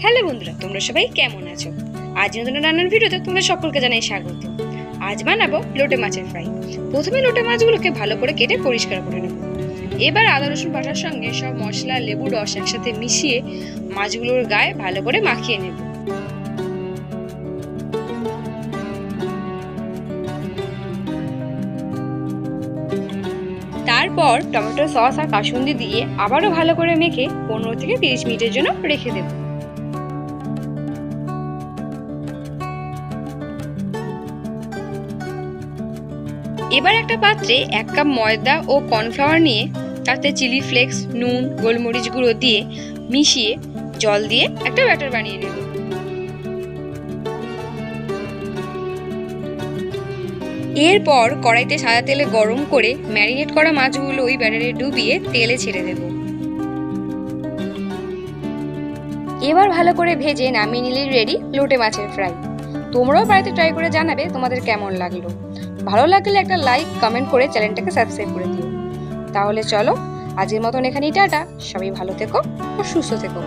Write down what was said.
Hello বন্ধুরা, তোমরা সবাই কেমন আছো? আজ নতুন রান্নার ভিডিওতে তোমাদের সকলকে জানাই স্বাগত। আজ বানাবো লোটে মাছের ফ্রাই। প্রথমে লোটে মাছগুলোকে ভালো করে কেটে পরিষ্কার করে নেব। এবার আদা রসুন বাটার সঙ্গে সব মশলা, লেবু রস একসাথে মিশিয়ে মাছগুলোর গায়ে ভালো করে মাখিয়ে নেব। তারপর টমেটো সস আর কাসুন্দি দিয়ে আবারও ভালো করে মেখে 15 থেকে 30 মিনিটের জন্য রেখে দেব। এবার একটা পাত্রে 1 কাপ ময়দা ও কর্নফ্লাওয়ার নিয়ে তাতে চিলি ফ্লেক্স, নুন, গোলমরিচ গুঁড়ো দিয়ে মিশিয়ে জল দিয়ে একটা ব্যাটার বানিয়ে নেব। এরপর কড়াইতে সাদা তেলে গরম করে ম্যারিনেট করা মাছগুলো ওই ব্যাটারে ডুবিয়ে তেলে ছেড়ে দেব। এবার ভালো করে ভেজে নামিয়ে নিলেই রেডি লোটে মাছের ফ্রাই। তোমরাও বাড়িতে ট্রাই করে জানাবে তোমাদের কেমন লাগলো। ভালো লাগলে একটা লাইক, কমেন্ট করে চ্যানেলটাকে সাবস্ক্রাইব করে দিও। তাহলে চলো আজকের মতন এখানেই টাটা। সবাই ভালো থেকো ও সুস্থ থেকো।